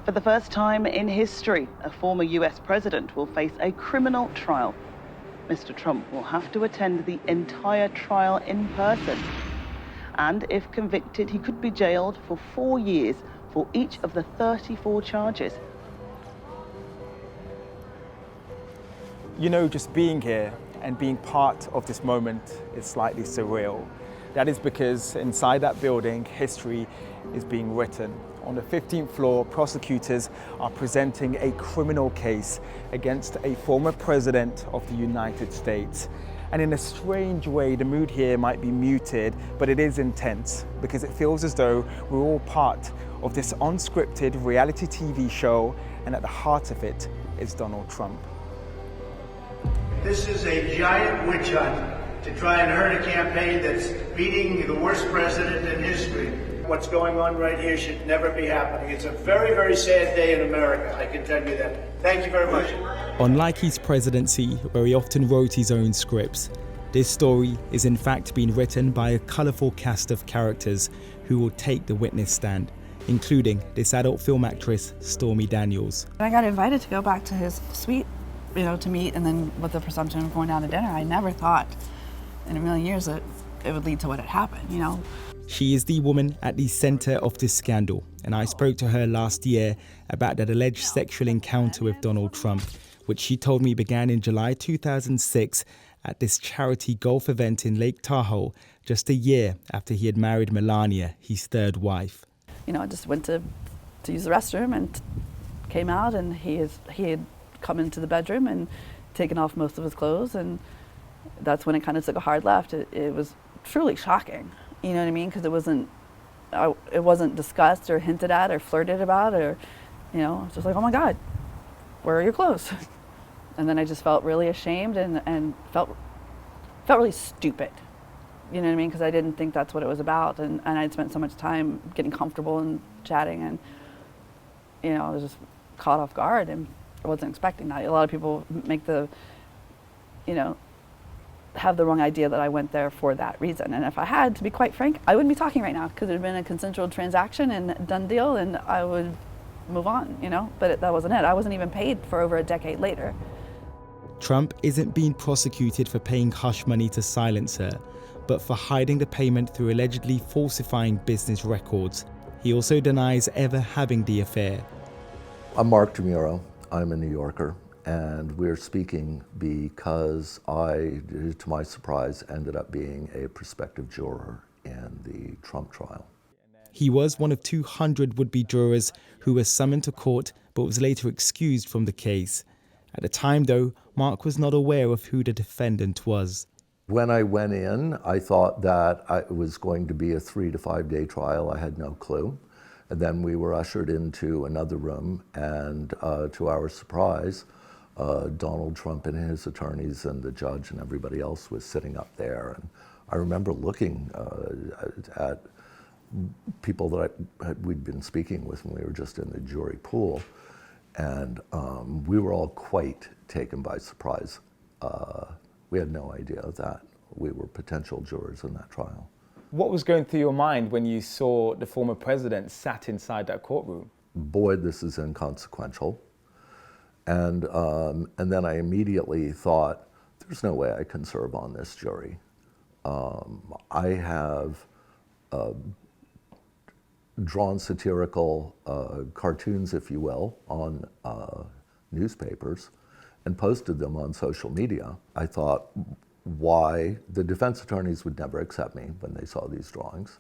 For the first time in history, a former US president will face a criminal trial. Mr. Trump will have to attend the entire trial in person. And if convicted, he could be jailed for 4 years for each of the 34 charges. You know, just being here and being part of this moment is slightly surreal. That is because inside that building, history is being written. On the 15th floor, prosecutors are presenting a criminal case against a former president of the United States. And in a strange way, the mood here might be muted, but it is intense because it feels as though we're all part of this unscripted reality TV show, and at the heart of it is Donald Trump. This is a giant witch hunt to try and hurt a campaign that's beating the worst president in history. What's going on right here should never be happening. It's a very, very sad day in America, I can tell you that. Thank you very much. Unlike his presidency, where he often wrote his own scripts, this story is in fact being written by a colourful cast of characters who will take the witness stand, including this adult film actress, Stormy Daniels. I got invited to go back to his suite, to meet, and then with the presumption of going down to dinner. I never thought in a million years that it would lead to what had happened, She is the woman at the centre of this scandal, and I spoke to her last year about that alleged sexual encounter with Donald Trump, which she told me began in July 2006 at this charity golf event in Lake Tahoe, just a year after he had married Melania, his third wife. I just went to use the restroom and came out, and he had come into the bedroom and taken off most of his clothes, and that's when it kind of took a hard left. It was truly shocking, you know what I mean? Because it wasn't discussed or hinted at or flirted about, or, it's just like, oh my God, where are your clothes? And then I just felt really ashamed and felt really stupid, you know what I mean? Because I didn't think that's what it was about, and I'd spent so much time getting comfortable and chatting, and, I was just caught off guard, and I wasn't expecting that. A lot of people make have the wrong idea that I went there for that reason. And if I had, to be quite frank, I wouldn't be talking right now, because it had been a consensual transaction and done deal, and I would move on, But that wasn't it. I wasn't even paid for over a decade later. Trump isn't being prosecuted for paying hush money to silence her, but for hiding the payment through allegedly falsifying business records. He also denies ever having the affair. I'm Mark DeMuro. I'm a New Yorker, and we're speaking because I, to my surprise, ended up being a prospective juror in the Trump trial. He was one of 200 would-be jurors who were summoned to court but was later excused from the case. At the time, though, Mark was not aware of who the defendant was. When I went in, I thought that it was going to be a 3 to 5 day trial. I had no clue. And then we were ushered into another room, and to our surprise, Donald Trump and his attorneys and the judge and everybody else was sitting up there. And I remember looking at people that we'd been speaking with when we were just in the jury pool, and we were all quite taken by surprise. We had no idea that we were potential jurors in that trial. What was going through your mind when you saw the former president sat inside that courtroom? Boy, this is inconsequential. And then I immediately thought, there's no way I can serve on this jury. I have drawn satirical cartoons, if you will, on newspapers and posted them on social media. I thought, why? The defense attorneys would never accept me when they saw these drawings,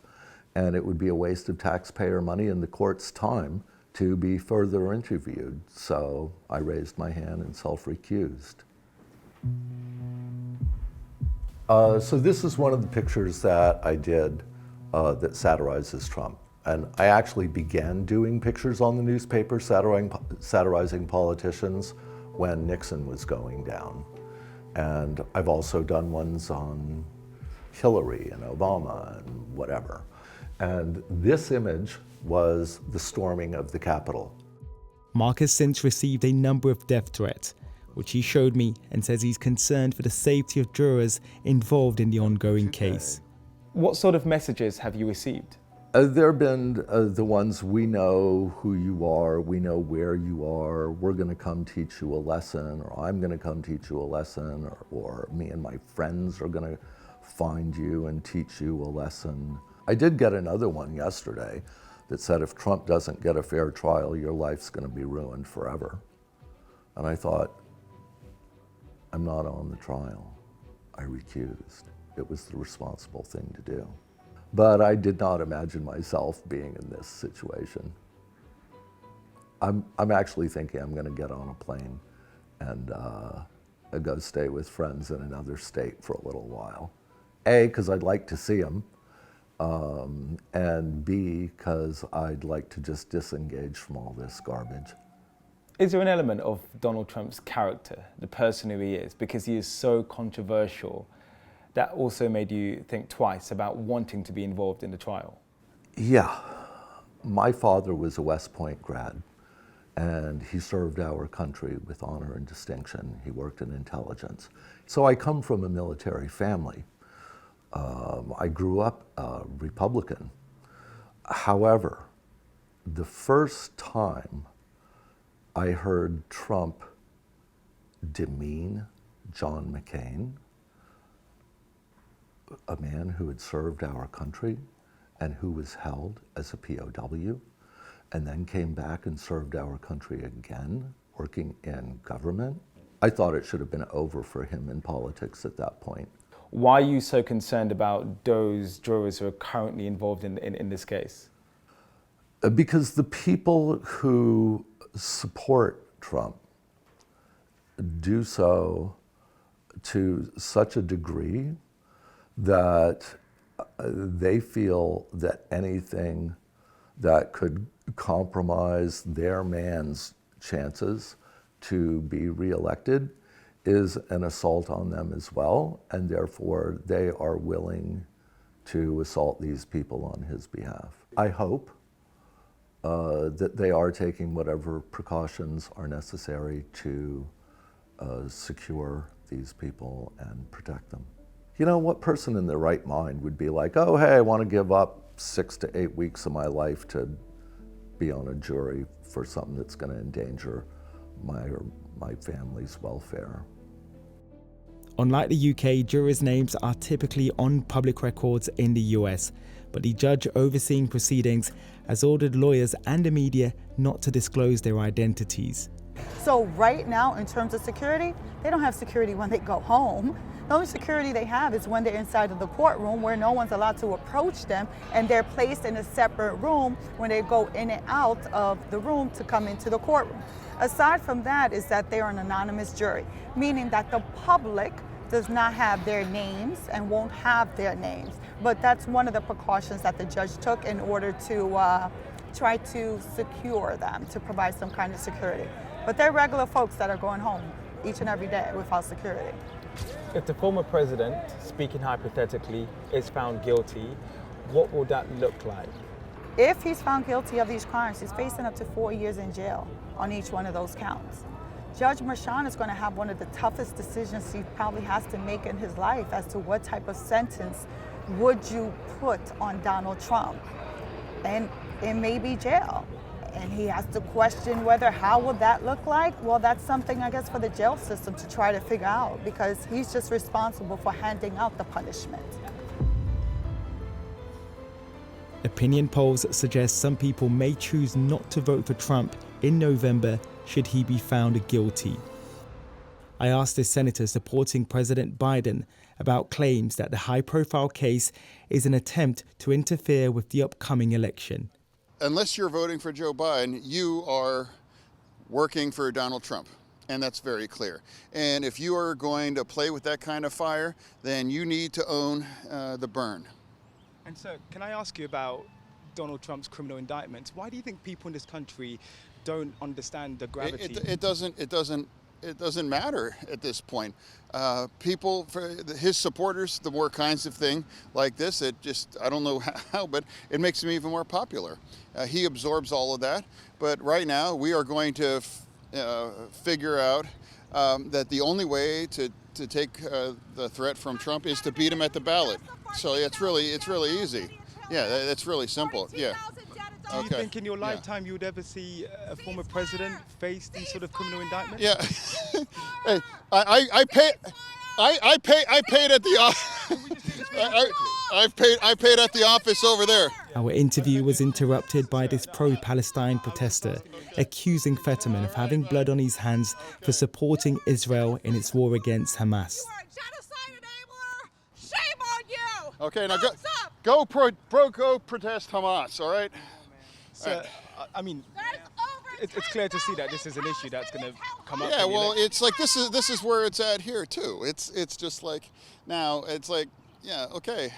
and it would be a waste of taxpayer money and the court's time to be further interviewed. So I raised my hand and self-recused. So this is one of the pictures that I did that satirizes Trump. And I actually began doing pictures on the newspaper satirizing politicians when Nixon was going down. And I've also done ones on Hillary and Obama and whatever. And this image was the storming of the Capitol. Mark has since received a number of death threats, which he showed me, and says he's concerned for the safety of jurors involved in the ongoing case. What sort of messages have you received? There have been the ones, we know who you are, we know where you are, we're going to come teach you a lesson, or I'm going to come teach you a lesson, or me and my friends are going to find you and teach you a lesson. I did get another one yesterday that said if Trump doesn't get a fair trial, your life's going to be ruined forever. And I thought, I'm not on the trial. I recused. It was the responsible thing to do. But I did not imagine myself being in this situation. I'm actually thinking I'm going to get on a plane and go stay with friends in another state for a little while. A, because I'd like to see them, and B, because I'd like to just disengage from all this garbage. Is there an element of Donald Trump's character, the person who he is, because he is so controversial, that also made you think twice about wanting to be involved in the trial? Yeah. My father was a West Point grad, and he served our country with honor and distinction. He worked in intelligence. So I come from a military family. I grew up Republican. However, the first time I heard Trump demean John McCain, a man who had served our country and who was held as a POW, and then came back and served our country again, working in government, I thought it should have been over for him in politics at that point. Why are you so concerned about those jurors who are currently involved in this case? Because the people who support Trump do so to such a degree that they feel that anything that could compromise their man's chances to be reelected is an assault on them as well, and therefore they are willing to assault these people on his behalf. I hope that they are taking whatever precautions are necessary to secure these people and protect them. You know, what person in their right mind would be like, oh, hey, I want to give up 6 to 8 weeks of my life to be on a jury for something that's going to endanger my family's welfare. Unlike the UK, jurors' names are typically on public records in the US, but the judge overseeing proceedings has ordered lawyers and the media not to disclose their identities. So right now, in terms of security, they don't have security when they go home. The only security they have is when they're inside of the courtroom, where no one's allowed to approach them, and they're placed in a separate room when they go in and out of the room to come into the courtroom. Aside from that is that they are an anonymous jury, meaning that the public does not have their names and won't have their names. But that's one of the precautions that the judge took in order to try to secure them, to provide some kind of security. But they're regular folks that are going home each and every day without security. If the former president, speaking hypothetically, is found guilty, what will that look like? If he's found guilty of these crimes, he's facing up to 4 years in jail on each one of those counts. Judge Merchan is going to have one of the toughest decisions he probably has to make in his life as to what type of sentence would you put on Donald Trump. And it may be jail. And he has to question whether, how will that look like? Well, that's something, I guess, for the jail system to try to figure out, because he's just responsible for handing out the punishment. Opinion polls suggest some people may choose not to vote for Trump in November should he be found guilty. I asked a senator supporting President Biden about claims that the high-profile case is an attempt to interfere with the upcoming election. Unless you're voting for Joe Biden, you are working for Donald Trump, and that's very clear. And if you are going to play with that kind of fire, then you need to own the burn. And so, can I ask you about Donald Trump's criminal indictments? Why do you think people in this country don't understand the gravity? It doesn't matter at this point. People, for his supporters, the more kinds of thing like this, I don't know how, but it makes him even more popular. He absorbs all of that. But right now, we are going to figure out that the only way to take the threat from Trump is to beat him at the ballot. So it's really easy. Yeah, that's really simple. Yeah. Do you think in your lifetime you would ever see a former president face these sort of criminal indictments? Yeah. Hey, I paid at the office. I paid at the office over there. Our interview was interrupted by this pro-Palestine protester accusing Fetterman of having blood on his hands for supporting Israel in its war against Hamas. Shame on you! Okay, now go protest Hamas, all right? So, I mean, it's clear to see that this is an issue that's going to come up. Yeah, well, it's like this is where it's at here too. It's just like now it's like, yeah, okay.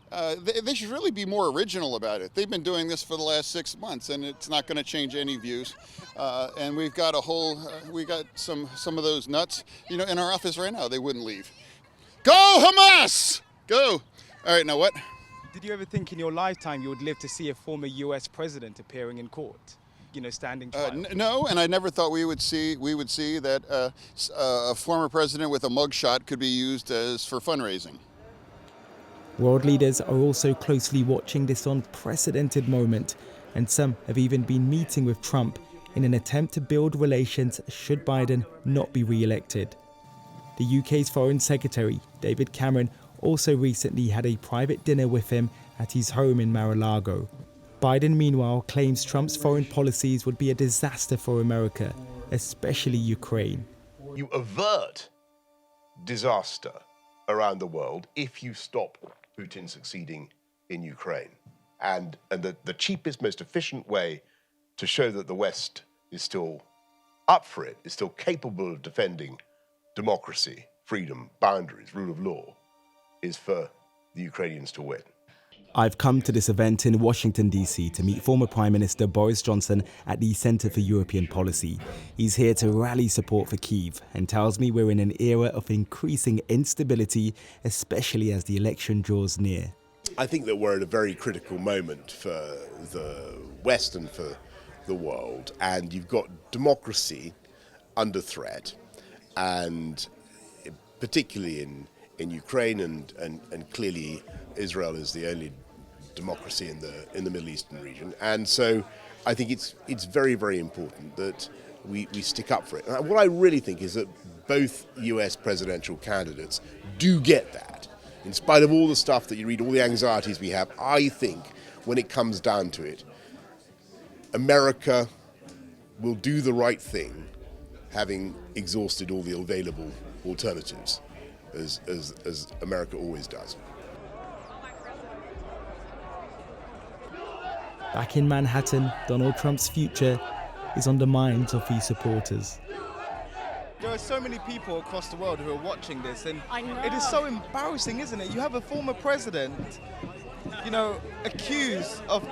They should really be more original about it. They've been doing this for the last 6 months, and it's not going to change any views. And we've got we got some of those nuts, in our office right now. They wouldn't leave. Go Hamas! Go! All right, now what? Did you ever think in your lifetime you would live to see a former U.S. president appearing in court, standing trial? No, and I never thought we would see that a former president with a mugshot could be used for fundraising. World leaders are also closely watching this unprecedented moment, and some have even been meeting with Trump in an attempt to build relations should Biden not be re-elected. The UK's Foreign Secretary, David Cameron, also recently had a private dinner with him at his home in Mar-a-Lago. Biden, meanwhile, claims Trump's foreign policies would be a disaster for America, especially Ukraine. You avert disaster around the world if you stop Putin succeeding in Ukraine. And the cheapest, most efficient way to show that the West is still up for it, is still capable of defending democracy, freedom, boundaries, rule of law, is for the Ukrainians to win. I've come to this event in Washington, D.C. to meet former Prime Minister Boris Johnson at the Centre for European Policy. He's here to rally support for Kyiv and tells me we're in an era of increasing instability, especially as the election draws near. I think that we're at a very critical moment for the West and for the world, and you've got democracy under threat, and particularly in Ukraine, and clearly Israel is the only democracy in the Middle Eastern region, and so I think it's very, very important that we stick up for it. And what I really think is that both US presidential candidates do get that. In spite of all the stuff that you read, all the anxieties we have, I think when it comes down to it, America will do the right thing, having exhausted all the available alternatives, as America always does. Back in Manhattan, Donald Trump's future is on the minds of his supporters. There are so many people across the world who are watching this, and it is so embarrassing, isn't it? You have a former president, accused of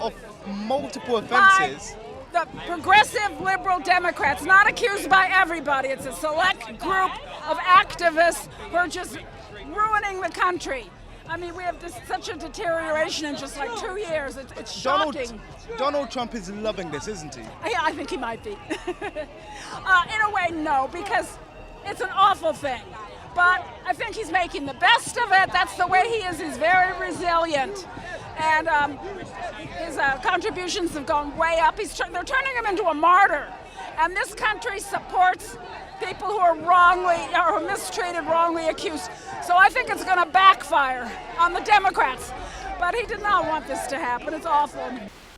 multiple offenses. The progressive liberal Democrats, not accused by everybody. It's a select group of activists who are just ruining the country. I mean, we have such a deterioration in just like 2 years. It's shocking. Donald Trump is loving this, isn't he? I think he might be. In a way, no, because it's an awful thing. But I think he's making the best of it. That's the way he is. He's very resilient. And his contributions have gone way up. They're turning him into a martyr. And this country supports people who are mistreated, wrongly accused. So I think it's going to backfire on the Democrats. But he did not want this to happen. It's awful.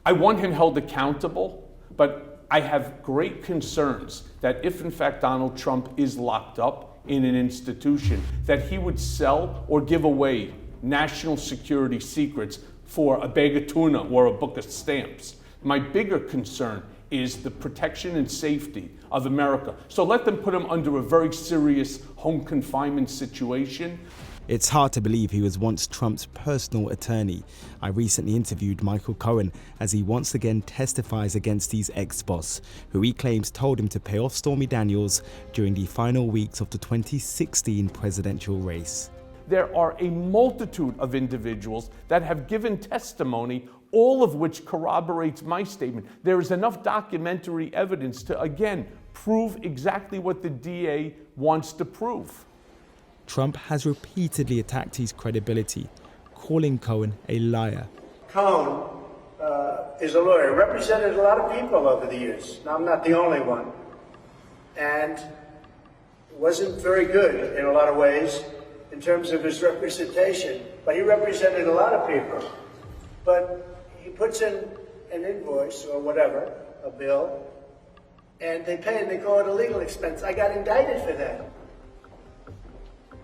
I want him held accountable, but I have great concerns that if in fact Donald Trump is locked up in an institution, that he would sell or give away national security secrets for a bag of tuna or a book of stamps. My bigger concern is the protection and safety of America. So let them put him under a very serious home confinement situation. It's hard to believe he was once Trump's personal attorney. I recently interviewed Michael Cohen as he once again testifies against his ex-boss, who he claims told him to pay off Stormy Daniels during the final weeks of the 2016 presidential race. There are a multitude of individuals that have given testimony, all of which corroborates my statement. There is enough documentary evidence to, again, prove exactly what the DA wants to prove. Trump has repeatedly attacked his credibility, calling Cohen a liar. Cohen is a lawyer, represented a lot of people over the years. Now, I'm not the only one. And wasn't very good in a lot of ways in terms of his representation, but he represented a lot of people. But he puts in an invoice or whatever, a bill, and they pay and they call it a legal expense. I got indicted for that.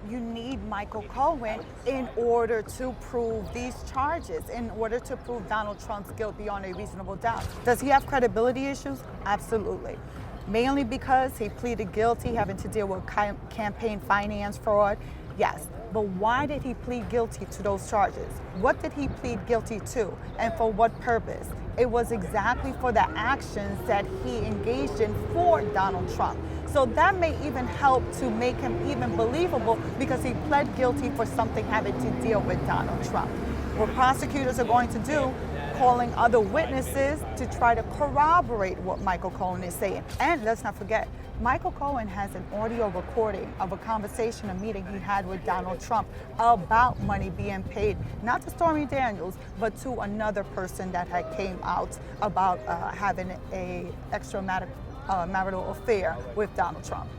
You need Michael Cohen in order to prove these charges, in order to prove Donald Trump's guilt beyond a reasonable doubt. Does he have credibility issues? Absolutely. Mainly because he pleaded guilty, having to deal with campaign finance fraud? Yes. But why did he plead guilty to those charges? What did he plead guilty to, and for what purpose? It was exactly for the actions that he engaged in for Donald Trump. So that may even help to make him even believable because he pled guilty for something having to deal with Donald Trump. What prosecutors are going to do, calling other witnesses to try to corroborate what Michael Cohen is saying. And let's not forget, Michael Cohen has an audio recording of a conversation, a meeting he had with Donald Trump about money being paid, not to Stormy Daniels, but to another person that had came out about having a extramarital affair with Donald Trump.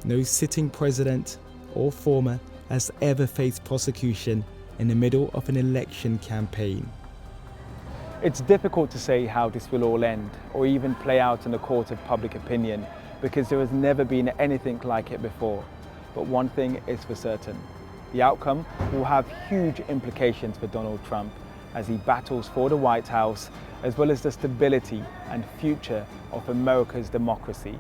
No sitting president or former has ever faced prosecution in the middle of an election campaign. It's difficult to say how this will all end or even play out in the court of public opinion because there has never been anything like it before. But one thing is for certain, the outcome will have huge implications for Donald Trump as he battles for the White House as well as the stability and future of America's democracy.